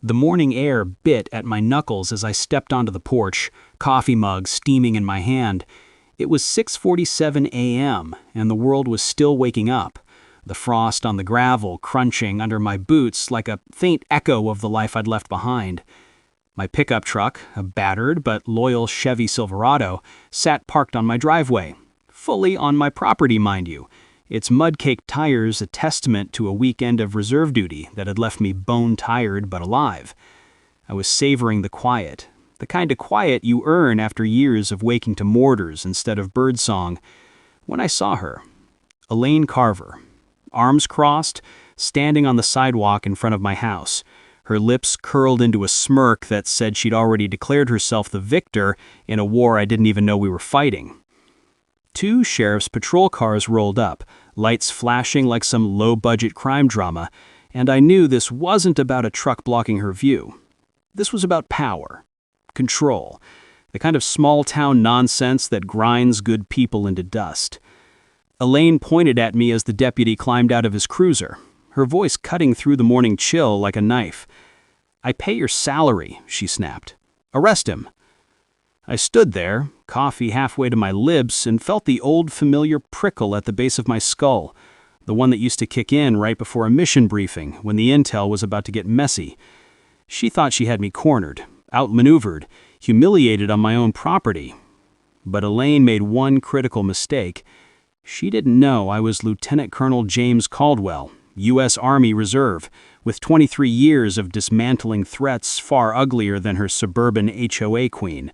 The morning air bit at my knuckles as I stepped onto the porch, coffee mug steaming in my hand. It was 6:47 a.m., and the world was still waking up, the frost on the gravel crunching under my boots like a faint echo of the life I'd left behind. My pickup truck, a battered but loyal Chevy Silverado, sat parked on my driveway. Fully on my property, mind you. Its mud-caked tires a testament to a weekend of reserve duty that had left me bone-tired but alive. I was savoring the quiet, the kind of quiet you earn after years of waking to mortars instead of birdsong, when I saw her. Elaine Carver, arms crossed, standing on the sidewalk in front of my house, her lips curled into a smirk that said she'd already declared herself the victor in a war I didn't even know we were fighting. Two sheriff's patrol cars rolled up, lights flashing like some low-budget crime drama, and I knew this wasn't about a truck blocking her view. This was about power, control, the kind of small-town nonsense that grinds good people into dust. Elaine pointed at me as the deputy climbed out of his cruiser, her voice cutting through the morning chill like a knife. "I pay your salary," she snapped. "Arrest him." I stood there, coffee halfway to my lips, and felt the old familiar prickle at the base of my skull, the one that used to kick in right before a mission briefing when the intel was about to get messy. She thought she had me cornered, outmaneuvered, humiliated on my own property. But Elaine made one critical mistake. She didn't know I was Lieutenant Colonel James Caldwell, U.S. Army Reserve, with 23 years of dismantling threats far uglier than her suburban HOA queen.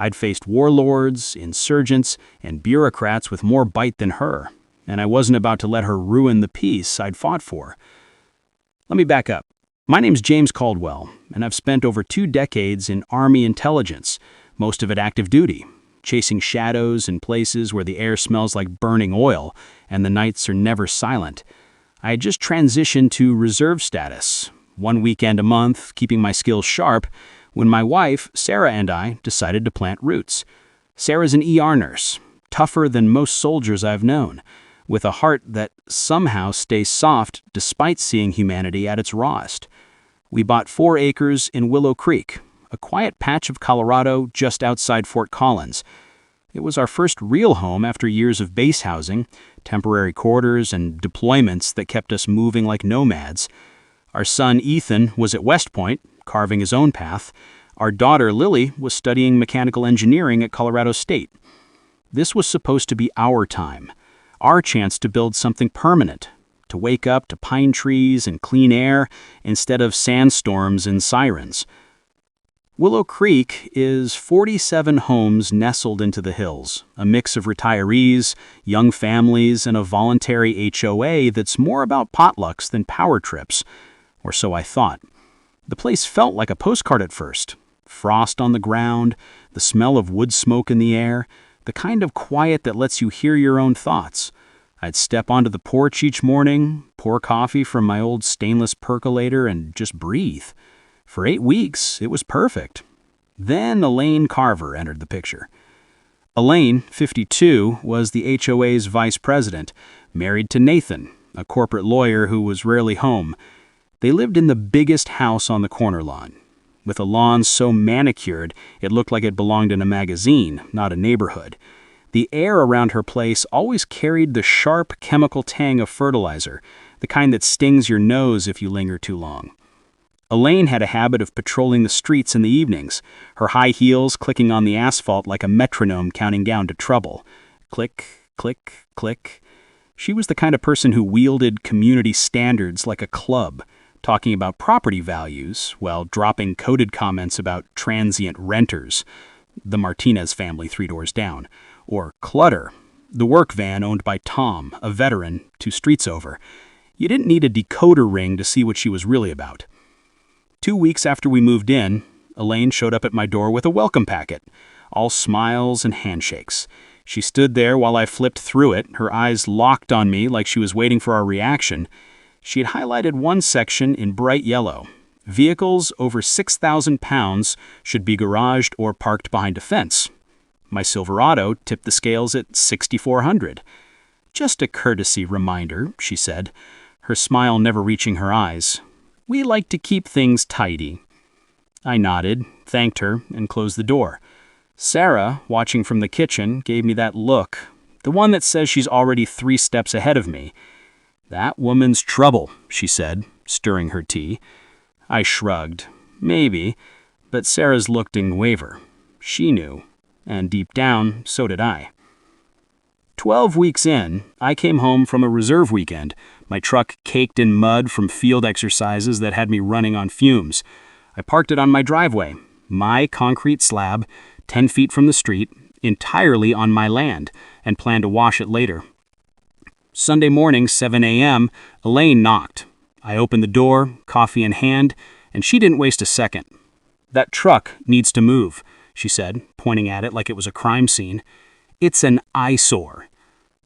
I'd faced warlords, insurgents, and bureaucrats with more bite than her, and I wasn't about to let her ruin the peace I'd fought for. Let me back up. My name's James Caldwell, and I've spent over 2 decades in Army intelligence, most of it active duty, chasing shadows in places where the air smells like burning oil and the nights are never silent. I had just transitioned to reserve status, 1 weekend a month, keeping my skills sharp, when my wife, Sarah, and I decided to plant roots. Sarah's an ER nurse, tougher than most soldiers I've known, with a heart that somehow stays soft despite seeing humanity at its rawest. We bought 4 acres in Willow Creek, a quiet patch of Colorado just outside Fort Collins. It was our first real home after years of base housing, temporary quarters, and deployments that kept us moving like nomads. Our son Ethan was at West Point, carving his own path. Our daughter Lily was studying mechanical engineering at Colorado State. This was supposed to be our time, our chance to build something permanent, to wake up to pine trees and clean air instead of sandstorms and sirens. Willow Creek is 47 homes nestled into the hills, a mix of retirees, young families, and a voluntary HOA that's more about potlucks than power trips, or so I thought. The place felt like a postcard at first. Frost on the ground, the smell of wood smoke in the air, the kind of quiet that lets you hear your own thoughts. I'd step onto the porch each morning, pour coffee from my old stainless percolator, and just breathe. For 8 weeks, it was perfect. Then Elaine Carver entered the picture. Elaine, 52, was the HOA's vice president, married to Nathan, a corporate lawyer who was rarely home. They lived in the biggest house on the corner lawn, with a lawn so manicured it looked like it belonged in a magazine, not a neighborhood. The air around her place always carried the sharp chemical tang of fertilizer, the kind that stings your nose if you linger too long. Elaine had a habit of patrolling the streets in the evenings, her high heels clicking on the asphalt like a metronome counting down to trouble. Click, click, click. She was the kind of person who wielded community standards like a club, talking about property values while dropping coded comments about transient renters, the Martinez family 3 doors down, or clutter, the work van owned by Tom, a veteran, 2 streets over. You didn't need a decoder ring to see what she was really about. 2 weeks after we moved in, Elaine showed up at my door with a welcome packet, all smiles and handshakes. She stood there while I flipped through it, her eyes locked on me like she was waiting for our reaction. She had highlighted one section in bright yellow. Vehicles over 6,000 pounds should be garaged or parked behind a fence. My Silverado tipped the scales at 6,400. "Just a courtesy reminder," she said, her smile never reaching her eyes. We like to keep things tidy." I nodded, thanked her, and closed the door. Sarah, watching from the kitchen, gave me that look, the one that says she's already 3 steps ahead of me. "That woman's trouble," she said, stirring her tea. I shrugged. Maybe, but Sarah's look didn't waver. She knew, and deep down, so did I. 12 weeks in, I came home from a reserve weekend, my truck caked in mud from field exercises that had me running on fumes. I parked it on my driveway, my concrete slab, 10 feet from the street, entirely on my land, and planned to wash it later. Sunday morning, 7 a.m., Elaine knocked. I opened the door, coffee in hand, and she didn't waste a second. "That truck needs to move," she said, pointing at it like it was a crime scene. "It's an eyesore."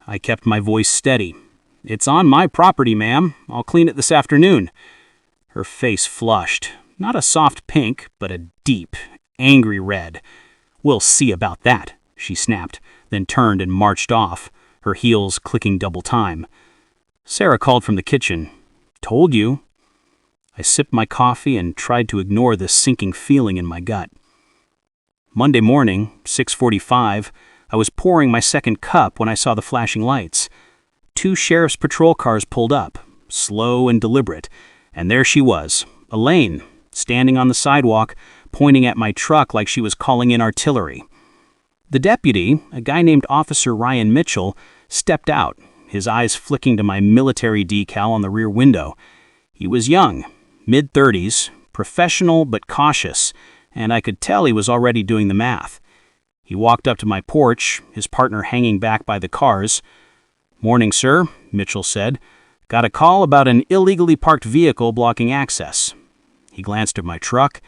I kept my voice steady. "It's on my property, ma'am. I'll clean it this afternoon." Her face flushed. Not a soft pink, but a deep, angry red. "We'll see about that," she snapped, then turned and marched off, her heels clicking double time. Sarah called from the kitchen. "Told you." I sipped my coffee and tried to ignore the sinking feeling in my gut. Monday morning, 6:45, I was pouring my second cup when I saw the flashing lights. 2 sheriff's patrol cars pulled up, slow and deliberate, and there she was, Elaine, standing on the sidewalk, pointing at my truck like she was calling in artillery. The deputy, a guy named Officer Ryan Mitchell, stepped out, his eyes flicking to my military decal on the rear window. He was young, mid-30s, professional but cautious, and I could tell he was already doing the math. He walked up to my porch, his partner hanging back by the cars. "Morning, sir," Mitchell said. "Got a call about an illegally parked vehicle blocking access." He glanced at my truck,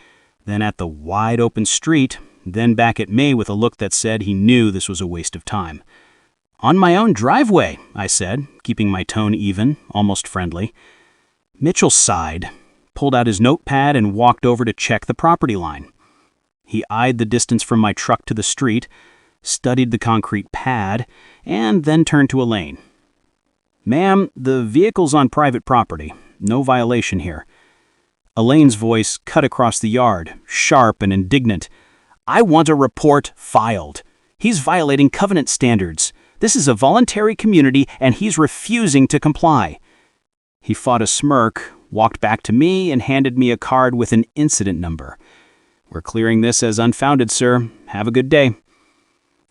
then at the wide-open street, then back at me with a look that said he knew this was a waste of time. "On my own driveway," I said, keeping my tone even, almost friendly. Mitchell sighed, pulled out his notepad, and walked over to check the property line. He eyed the distance from my truck to the street, studied the concrete pad, and then turned to Elaine. "Ma'am, the vehicle's on private property. No violation here." Elaine's voice cut across the yard, sharp and indignant. "I want a report filed. He's violating covenant standards. This is a voluntary community, and he's refusing to comply." He fought a smirk, walked back to me, and handed me a card with an incident number. "We're clearing this as unfounded, sir. Have a good day."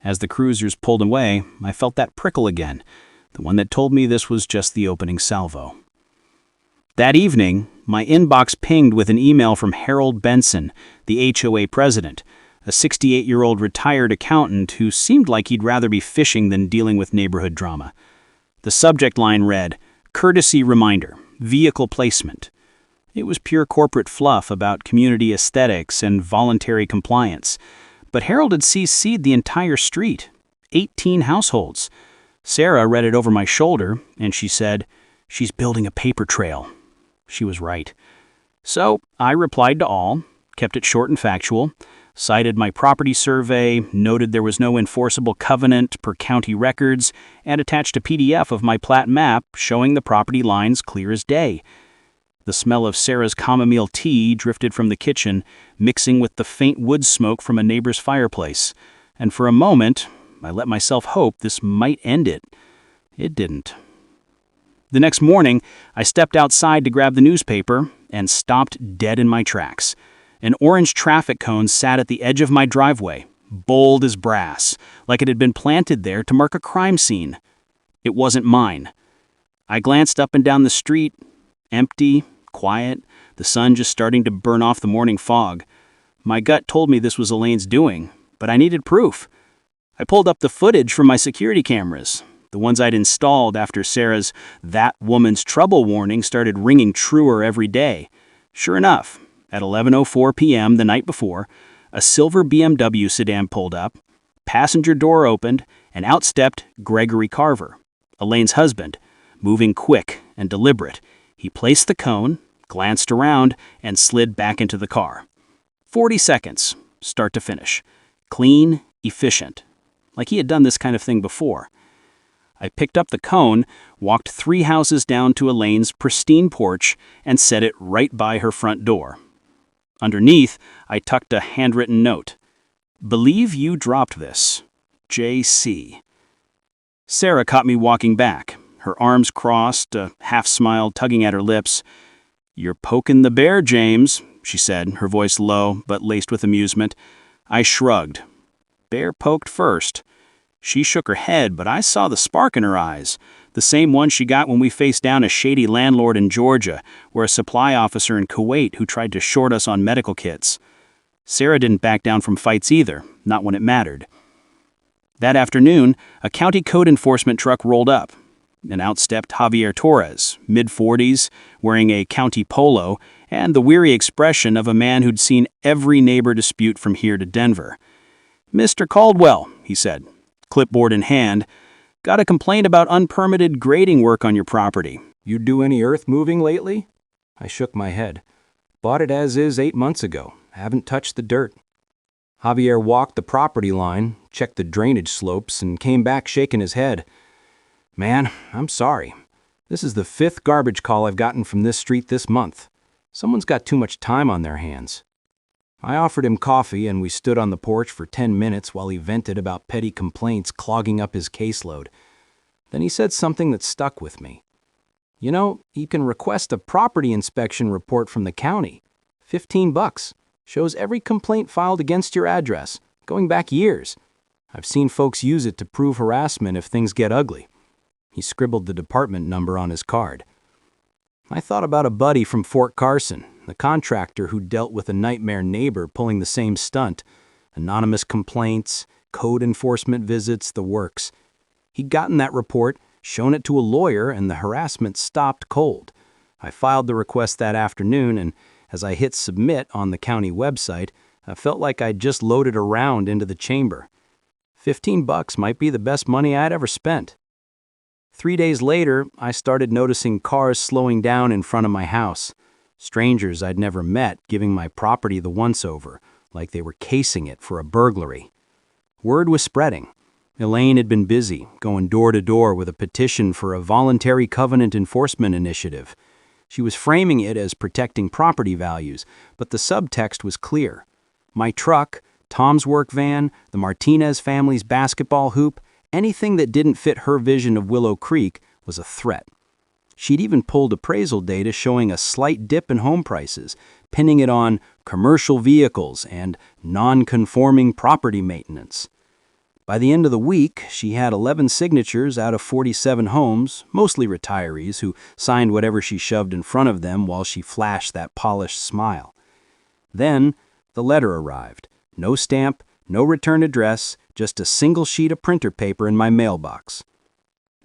As the cruisers pulled away, I felt that prickle again, the one that told me this was just the opening salvo. That evening, my inbox pinged with an email from Harold Benson, the HOA president, a 68-year-old retired accountant who seemed like he'd rather be fishing than dealing with neighborhood drama. The subject line read, "Courtesy reminder, vehicle placement." It was pure corporate fluff about community aesthetics and voluntary compliance. But Harold had CC'd the entire street, 18 households. Sarah read it over my shoulder, and she said, "She's building a paper trail." She was right. So I replied to all, kept it short and factual, cited my property survey, noted there was no enforceable covenant per county records, and attached a PDF of my plat map showing the property lines clear as day. The smell of Sarah's chamomile tea drifted from the kitchen, mixing with the faint wood smoke from a neighbor's fireplace. And for a moment, I let myself hope this might end it. It didn't. The next morning, I stepped outside to grab the newspaper and stopped dead in my tracks. An orange traffic cone sat at the edge of my driveway, bold as brass, like it had been planted there to mark a crime scene. It wasn't mine. I glanced up and down the street, empty, quiet, the sun just starting to burn off the morning fog. My gut told me this was Elaine's doing, but I needed proof. I pulled up the footage from my security cameras, the ones I'd installed after Sarah's "that woman's trouble" warning started ringing truer every day. Sure enough, at 11:04 p.m. the night before, a silver BMW sedan pulled up, passenger door opened, and out stepped Gregory Carver, Elaine's husband, moving quick and deliberate. He placed the cone, glanced around, and slid back into the car. 40 seconds, start to finish. Clean, efficient. Like he had done this kind of thing before. I picked up the cone, walked 3 houses down to Elaine's pristine porch, and set it right by her front door. Underneath, I tucked a handwritten note. "Believe you dropped this. J.C." Sarah caught me walking back, her arms crossed, a half-smile tugging at her lips. "You're poking the bear, James," she said, her voice low but laced with amusement. I shrugged. Bear poked first. She shook her head, but I saw the spark in her eyes, the same one she got when we faced down a shady landlord in Georgia, or a supply officer in Kuwait who tried to short us on medical kits. Sarah didn't back down from fights either, not when it mattered. That afternoon, a county code enforcement truck rolled up, and out stepped Javier Torres, mid-40s, wearing a county polo, and the weary expression of a man who'd seen every neighbor dispute from here to Denver. "Mr. Caldwell," he said, clipboard in hand, "got a complaint about unpermitted grading work on your property. You do any earth moving lately?" I shook my head. "Bought it as is 8 months ago. Haven't touched the dirt." Javier walked the property line, checked the drainage slopes, and came back shaking his head. "Man, I'm sorry. This is the 5th garbage call I've gotten from this street this month. Someone's got too much time on their hands." I offered him coffee, and we stood on the porch for 10 minutes while he vented about petty complaints clogging up his caseload. Then he said something that stuck with me. "You know, you can request a property inspection report from the county. $15. Shows every complaint filed against your address, going back years. I've seen folks use it to prove harassment if things get ugly." He scribbled the department number on his card. I thought about a buddy from Fort Carson, the contractor who dealt with a nightmare neighbor pulling the same stunt. Anonymous complaints, code enforcement visits, the works. He'd gotten that report, shown it to a lawyer, and the harassment stopped cold. I filed the request that afternoon, and as I hit submit on the county website, I felt like I'd just loaded a round into the chamber. $15 might be the best money I'd ever spent. 3 days later, I started noticing cars slowing down in front of my house. Strangers I'd never met giving my property the once-over, like they were casing it for a burglary. Word was spreading. Elaine had been busy, going door to door with a petition for a voluntary covenant enforcement initiative. She was framing it as protecting property values, but the subtext was clear. My truck, Tom's work van, the Martinez family's basketball hoop, anything that didn't fit her vision of Willow Creek was a threat. She'd even pulled appraisal data showing a slight dip in home prices, pinning it on commercial vehicles and non-conforming property maintenance. By the end of the week, she had 11 signatures out of 47 homes, mostly retirees who signed whatever she shoved in front of them while she flashed that polished smile. Then, the letter arrived. No stamp, no return address, just a single sheet of printer paper in my mailbox.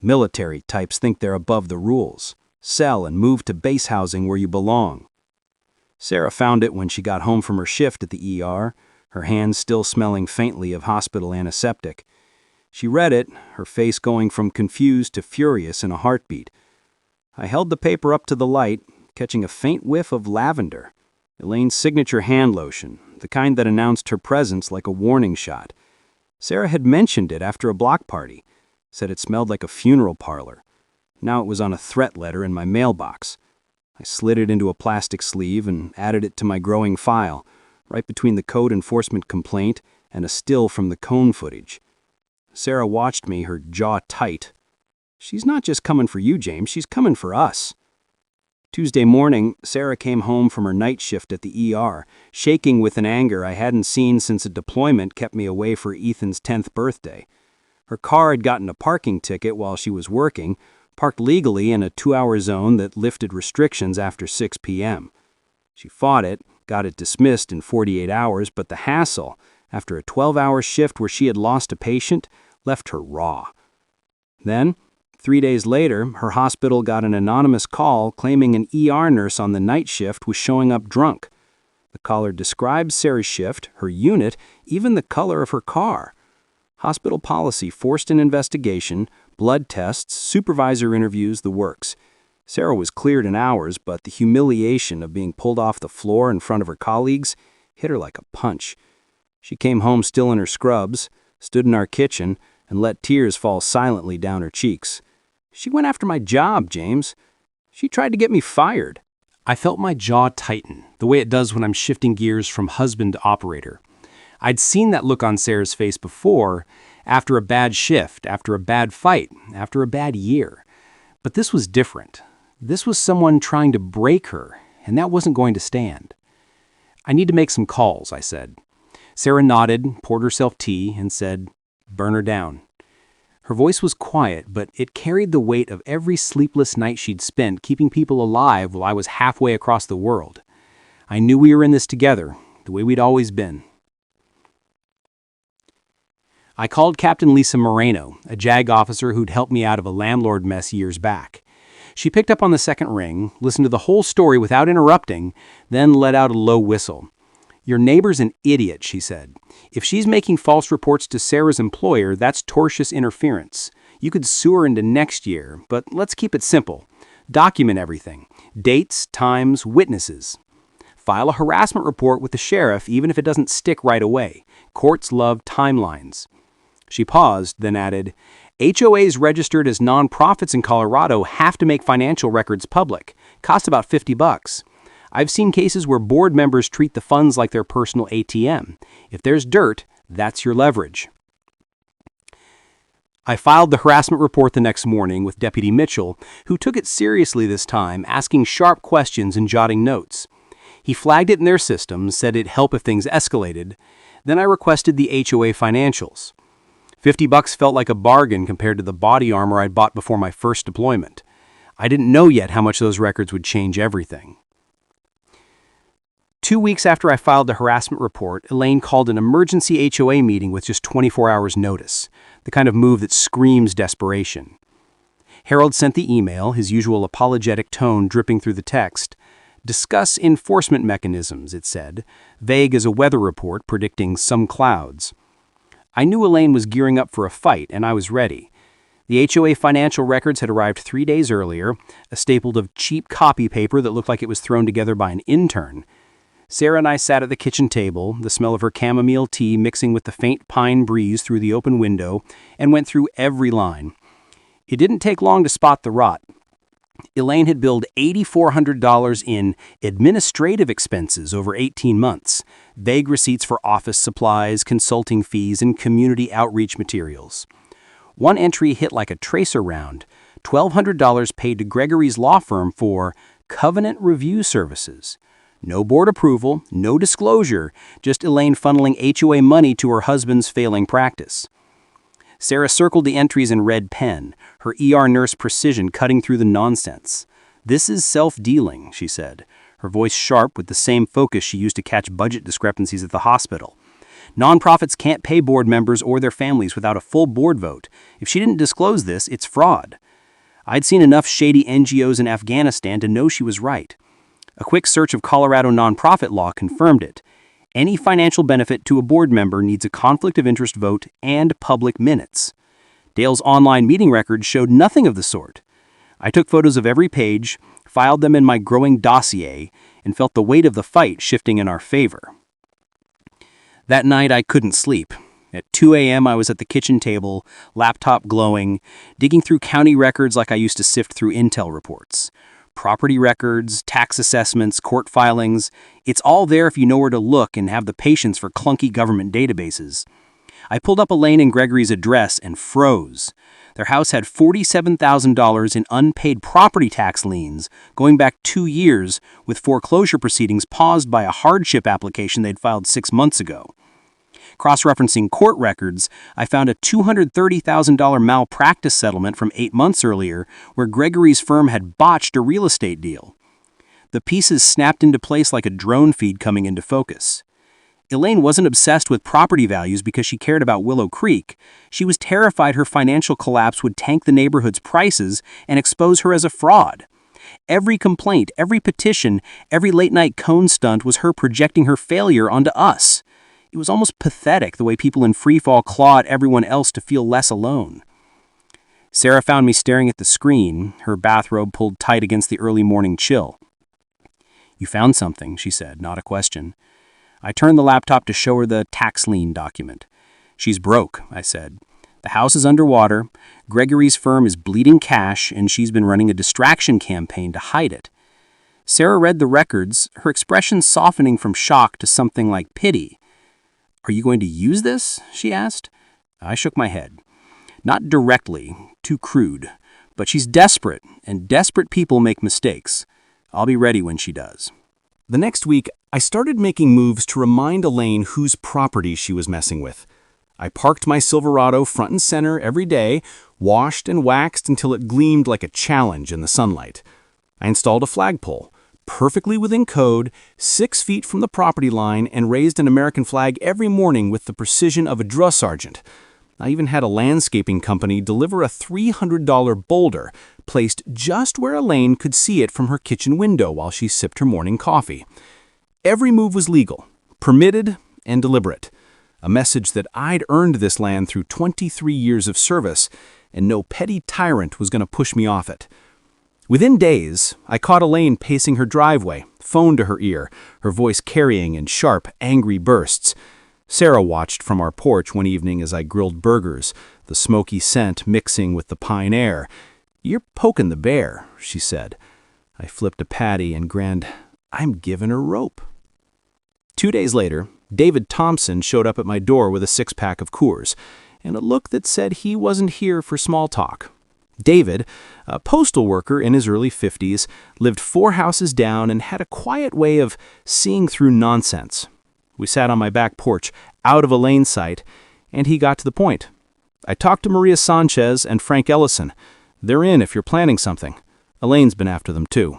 Military types think they're above the rules. Sell and move to base housing where you belong. Sarah found it when she got home from her shift at the ER, her hands still smelling faintly of hospital antiseptic. She read it, her face going from confused to furious in a heartbeat. I held the paper up to the light, catching a faint whiff of lavender. Elaine's signature hand lotion, the kind that announced her presence like a warning shot. Sarah had mentioned it after a block party, said it smelled like a funeral parlor. Now it was on a threat letter in my mailbox. I slid it into a plastic sleeve and added it to my growing file, right between the code enforcement complaint and a still from the cone footage. Sarah watched me, her jaw tight. "She's not just coming for you, James, she's coming for us." Tuesday morning, Sarah came home from her night shift at the ER, shaking with an anger I hadn't seen since a deployment kept me away for Ethan's 10th birthday. Her car had gotten a parking ticket while she was working, parked legally in a 2-hour zone that lifted restrictions after 6 p.m. She fought it, got it dismissed in 48 hours, but the hassle, after a 12-hour shift where she had lost a patient, left her raw. Then, 3 days later, her hospital got an anonymous call claiming an ER nurse on the night shift was showing up drunk. The caller described Sarah's shift, her unit, even the color of her car. Hospital policy forced an investigation, blood tests, supervisor interviews, the works. Sarah was cleared in hours, but the humiliation of being pulled off the floor in front of her colleagues hit her like a punch. She came home still in her scrubs, stood in our kitchen, and let tears fall silently down her cheeks. "She went after my job, James. She tried to get me fired." I felt my jaw tighten, the way it does when I'm shifting gears from husband to operator. I'd seen that look on Sarah's face before, after a bad shift, after a bad fight, after a bad year. But this was different. This was someone trying to break her, and that wasn't going to stand. "I need to make some calls," I said. Sarah nodded, poured herself tea, and said, "Burn her down." Her voice was quiet, but it carried the weight of every sleepless night she'd spent keeping people alive while I was halfway across the world. I knew we were in this together, the way we'd always been. I called Captain Lisa Moreno, a JAG officer who'd helped me out of a landlord mess years back. She picked up on the second ring, listened to the whole story without interrupting, then let out a low whistle. "Your neighbor's an idiot," she said. "If she's making false reports to Sarah's employer, that's tortious interference. You could sue her into next year, but let's keep it simple. Document everything. Dates, times, witnesses. File a harassment report with the sheriff even if it doesn't stick right away. Courts love timelines." She paused, then added, "HOAs registered as nonprofits in Colorado have to make financial records public. Cost about $50. I've seen cases where board members treat the funds like their personal ATM. If there's dirt, that's your leverage." I filed the harassment report the next morning with Deputy Mitchell, who took it seriously this time, asking sharp questions and jotting notes. He flagged it in their system, said it'd help if things escalated. Then I requested the HOA financials. $50 felt like a bargain compared to the body armor I'd bought before my first deployment. I didn't know yet how much those records would change everything. 2 weeks after I filed the harassment report, Elaine called an emergency HOA meeting with just 24 hours notice, the kind of move that screams desperation. Harold sent the email, his usual apologetic tone dripping through the text. "Discuss enforcement mechanisms," it said, vague as a weather report predicting some clouds. I knew Elaine was gearing up for a fight, and I was ready. The HOA financial records had arrived 3 days earlier, a staple of cheap copy paper that looked like it was thrown together by an intern. Sarah and I sat at the kitchen table, the smell of her chamomile tea mixing with the faint pine breeze through the open window, and went through every line. It didn't take long to spot the rot. Elaine had billed $8,400 in administrative expenses over 18 months, vague receipts for office supplies, consulting fees, and community outreach materials. One entry hit like a tracer round, $1,200 paid to Gregory's law firm for covenant review services. No board approval, no disclosure, just Elaine funneling HOA money to her husband's failing practice. Sarah circled the entries in red pen, her ER nurse precision cutting through the nonsense. "This is self-dealing," she said, her voice sharp with the same focus she used to catch budget discrepancies at the hospital. "Nonprofits can't pay board members or their families without a full board vote. If she didn't disclose this, it's fraud." I'd seen enough shady NGOs in Afghanistan to know she was right. A quick search of Colorado nonprofit law confirmed it. Any financial benefit to a board member needs a conflict of interest vote and public minutes. Dale's online meeting records showed nothing of the sort. I took photos of every page, filed them in my growing dossier, and felt the weight of the fight shifting in our favor. That night I couldn't sleep. At 2 a.m. I was at the kitchen table, laptop glowing, digging through county records like I used to sift through intel reports. Property records, tax assessments, court filings. It's all there if you know where to look and have the patience for clunky government databases. I pulled up Elaine and Gregory's address and froze. Their house had $47,000 in unpaid property tax liens going back 2 years, with foreclosure proceedings paused by a hardship application they'd filed 6 months ago. Cross-referencing court records, I found a $230,000 malpractice settlement from 8 months earlier where Gregory's firm had botched a real estate deal. The pieces snapped into place like a drone feed coming into focus. Elaine wasn't obsessed with property values because she cared about Willow Creek. She was terrified her financial collapse would tank the neighborhood's prices and expose her as a fraud. Every complaint, every petition, every late-night cone stunt was her projecting her failure onto us. It was almost pathetic the way people in freefall claw at everyone else to feel less alone. Sarah found me staring at the screen, her bathrobe pulled tight against the early morning chill. "You found something," she said, not a question. I turned the laptop to show her the tax lien document. "She's broke," I said. The house is underwater, Gregory's firm is bleeding cash, and she's been running a distraction campaign to hide it. Sarah read the records, her expression softening from shock to something like pity. "Are you going to use this?" she asked. I shook my head. "Not directly, too crude. But she's desperate, and desperate people make mistakes. I'll be ready when she does." The next week, I started making moves to remind Elaine whose property she was messing with. I parked my Silverado front and center every day, washed and waxed until it gleamed like a challenge in the sunlight. I installed a flagpole, perfectly within code, 6 feet from the property line, and raised an American flag every morning with the precision of a drill sergeant. I even had a landscaping company deliver a $300 boulder placed just where Elaine could see it from her kitchen window while she sipped her morning coffee. Every move was legal, permitted, and deliberate. A message that I'd earned this land through 23 years of service, and no petty tyrant was going to push me off it. Within days, I caught Elaine pacing her driveway, phone to her ear, her voice carrying in sharp, angry bursts. Sarah watched from our porch one evening as I grilled burgers, the smoky scent mixing with the pine air. "You're poking the bear," she said. I flipped a patty and grinned. I'm giving her rope. 2 days later, David Thompson showed up at my door with a 6-pack of Coors, and a look that said he wasn't here for small talk. David, a postal worker in his early 50s, lived 4 houses down and had a quiet way of seeing through nonsense. We sat on my back porch, out of Elaine's sight, and he got to the point. "I talked to Maria Sanchez and Frank Ellison. They're in if you're planning something. Elaine's been after them too."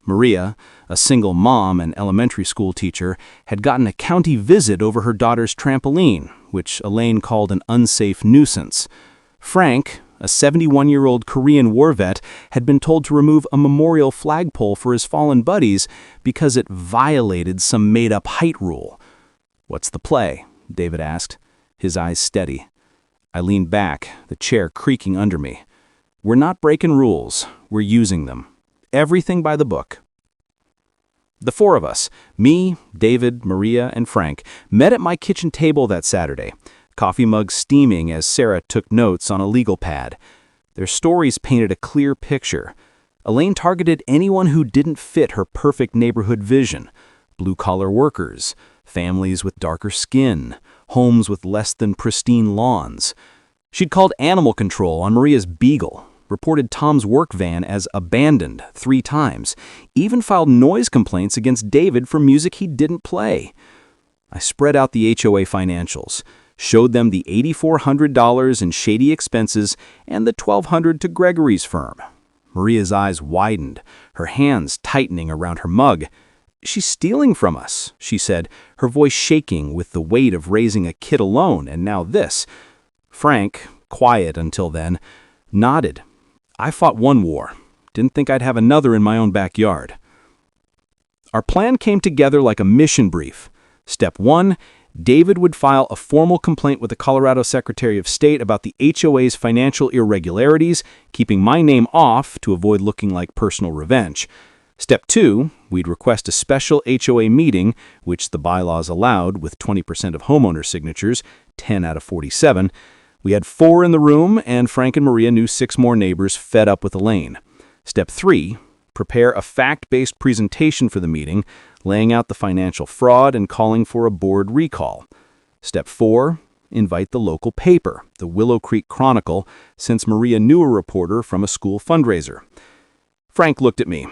Maria, a single mom and elementary school teacher, had gotten a county visit over her daughter's trampoline, which Elaine called an unsafe nuisance. Frank, a 71-year-old Korean war vet, had been told to remove a memorial flagpole for his fallen buddies because it violated some made-up height rule. "What's the play?" David asked, his eyes steady. I leaned back, the chair creaking under me. "We're not breaking rules, we're using them. Everything by the book." The 4 of us, me, David, Maria, and Frank, met at my kitchen table that Saturday, coffee mugs steaming as Sarah took notes on a legal pad. Their stories painted a clear picture. Elaine targeted anyone who didn't fit her perfect neighborhood vision: blue-collar workers, families with darker skin, homes with less than pristine lawns. She'd called animal control on Maria's beagle, reported Tom's work van as abandoned 3 times, even filed noise complaints against David for music he didn't play. I spread out the HOA financials, showed them the $8,400 in shady expenses and the $1,200 to Gregory's firm. Maria's eyes widened, her hands tightening around her mug. "She's stealing from us," she said, her voice shaking with the weight of raising a kid alone, and now this. Frank, quiet until then, nodded. I fought one war. Didn't think I'd have another in my own backyard. Our plan came together like a mission brief. Step 1, David would file a formal complaint with the Colorado Secretary of State about the HOA's financial irregularities, keeping my name off to avoid looking like personal revenge. Step 2, we'd request a special HOA meeting, which the bylaws allowed with 20% of homeowner signatures, 10 out of 47. We had 4 in the room, and Frank and Maria knew 6 more neighbors fed up with Elaine. Step 3, prepare a fact-based presentation for the meeting, laying out the financial fraud and calling for a board recall. Step 4, invite the local paper, the Willow Creek Chronicle, since Maria knew a reporter from a school fundraiser. Frank looked at me,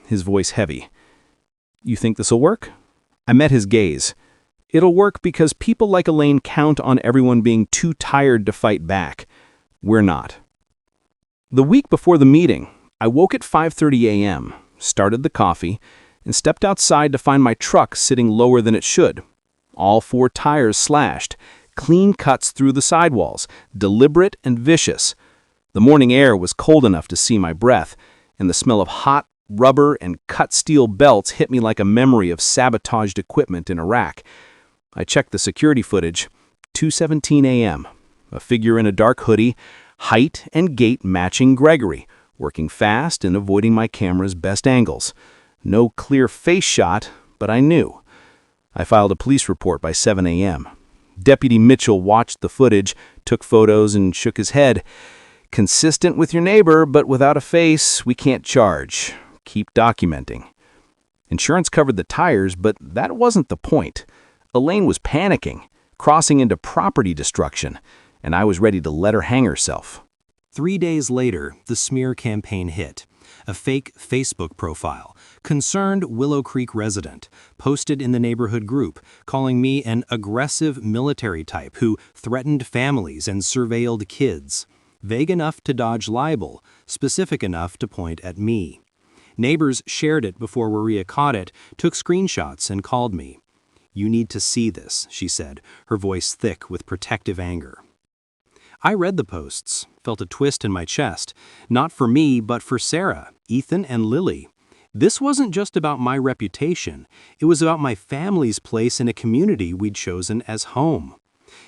his voice heavy. "You think this'll work?" I met his gaze. "It'll work because people like Elaine count on everyone being too tired to fight back. We're not." The week before the meeting, I woke at 5:30 a.m., started the coffee, and stepped outside to find my truck sitting lower than it should. All 4 tires slashed, clean cuts through the sidewalls, deliberate and vicious. The morning air was cold enough to see my breath, and the smell of hot rubber and cut steel belts hit me like a memory of sabotaged equipment in Iraq. I checked the security footage. 2:17 a.m. A figure in a dark hoodie, height and gait matching Gregory, working fast and avoiding my camera's best angles. No clear face shot, but I knew. I filed a police report by 7 a.m. Deputy Mitchell watched the footage, took photos, and shook his head. Consistent with your neighbor, but without a face, we can't charge. Keep documenting. Insurance covered the tires, but that wasn't the point. Elaine was panicking, crossing into property destruction, and I was ready to let her hang herself. 3 days later, the smear campaign hit. A fake Facebook profile, concerned Willow Creek resident, posted in the neighborhood group, calling me an aggressive military type who threatened families and surveilled kids. Vague enough to dodge libel, specific enough to point at me. Neighbors shared it before Maria caught it, took screenshots, and called me. "You need to see this," she said, her voice thick with protective anger. I read the posts, felt a twist in my chest, not for me, but for Sarah, Ethan, and Lily. This wasn't just about my reputation, it was about my family's place in a community we'd chosen as home.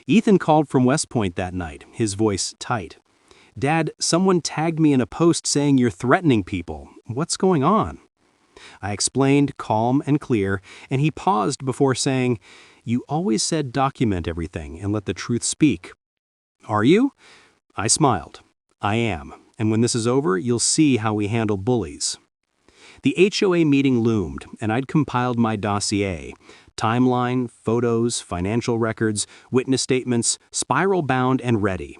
Ethan called from West Point that night, his voice tight. "Dad, someone tagged me in a post saying you're threatening people. What's going on?" I explained, calm and clear, and he paused before saying, "You always said document everything and let the truth speak. Are you?" I smiled. "I am, and when this is over, you'll see how we handle bullies." The HOA meeting loomed, and I'd compiled my dossier. Timeline, photos, financial records, witness statements, spiral-bound and ready.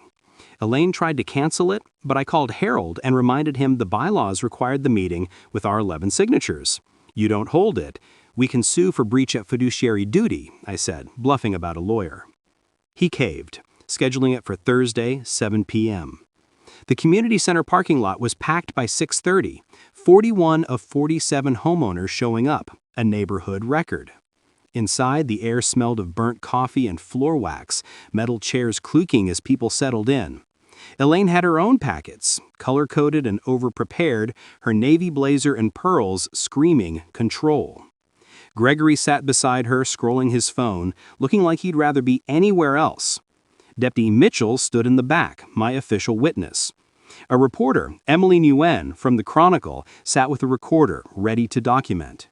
Elaine tried to cancel it, but I called Harold and reminded him the bylaws required the meeting with our 11 signatures. "You don't hold it. We can sue for breach of fiduciary duty," I said, bluffing about a lawyer. He caved, scheduling it for Thursday, 7 p.m. The community center parking lot was packed by 6:30, 41 of 47 homeowners showing up, a neighborhood record. Inside, the air smelled of burnt coffee and floor wax, metal chairs creaking as people settled in. Elaine had her own packets, color-coded and over-prepared, her navy blazer and pearls screaming control. Gregory sat beside her, scrolling his phone, looking like he'd rather be anywhere else. Deputy Mitchell stood in the back, my official witness. A reporter, Emily Nguyen, from the Chronicle, sat with a recorder, ready to document.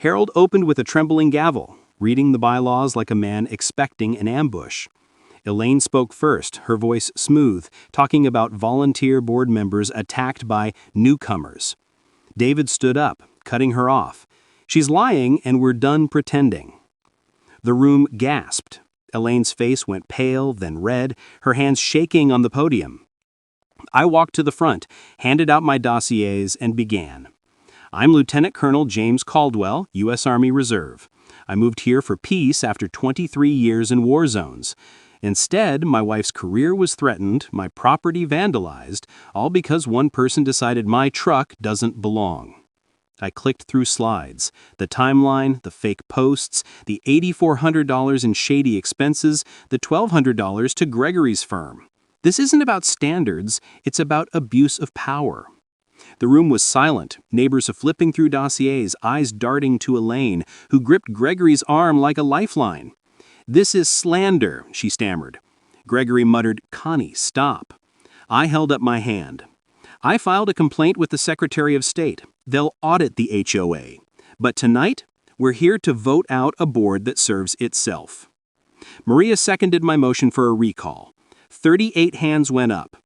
Harold opened with a trembling gavel, reading the bylaws like a man expecting an ambush. Elaine spoke first, her voice smooth, talking about volunteer board members attacked by newcomers. David stood up, cutting her off. "She's lying, and we're done pretending." The room gasped. Elaine's face went pale, then red, her hands shaking on the podium. I walked to the front, handed out my dossiers, and began. "I'm Lieutenant Colonel James Caldwell, U.S. Army Reserve. I moved here for peace after 23 years in war zones. Instead, my wife's career was threatened, my property vandalized, all because one person decided my truck doesn't belong." I clicked through slides, the timeline, the fake posts, the $8,400 in shady expenses, the $1,200 to Gregory's firm. This isn't about standards, it's about abuse of power. The room was silent, neighbors flipping through dossiers, eyes darting to Elaine, who gripped Gregory's arm like a lifeline. "This is slander," she stammered. Gregory muttered, "Connie, stop." I held up my hand. "I filed a complaint with the Secretary of State. They'll audit the HOA. But tonight, we're here to vote out a board that serves itself." Maria seconded my motion for a recall. 38 hands went up.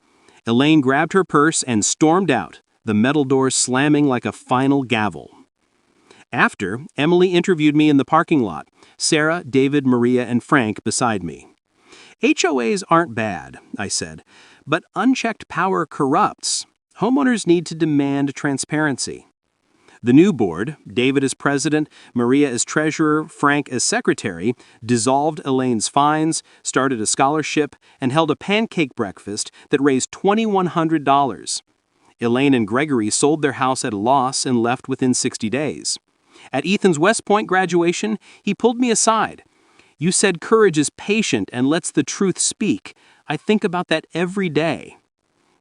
Elaine grabbed her purse and stormed out, the metal doors slamming like a final gavel. After, Emily interviewed me in the parking lot, Sarah, David, Maria, and Frank beside me. "HOAs aren't bad," I said, "but unchecked power corrupts. Homeowners need to demand transparency." The new board, David as president, Maria as treasurer, Frank as secretary, dissolved Elaine's fines, started a scholarship, and held a pancake breakfast that raised $2,100. Elaine and Gregory sold their house at a loss and left within 60 days. At Ethan's West Point graduation, he pulled me aside. "You said courage is patient and lets the truth speak. I think about that every day."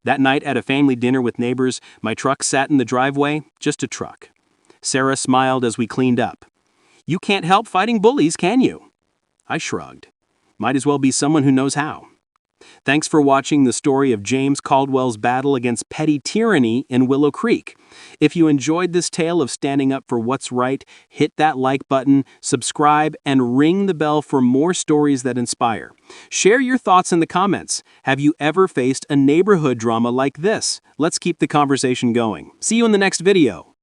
That night at a family dinner with neighbors, my truck sat in the driveway, just a truck. Sarah smiled as we cleaned up. "You can't help fighting bullies, can you?" I shrugged. Might as well be someone who knows how. Thanks for watching the story of James Caldwell's battle against petty tyranny in Willow Creek. If you enjoyed this tale of standing up for what's right, hit that like button, subscribe, and ring the bell for more stories that inspire. Share your thoughts in the comments. Have you ever faced a neighborhood drama like this? Let's keep the conversation going. See you in the next video.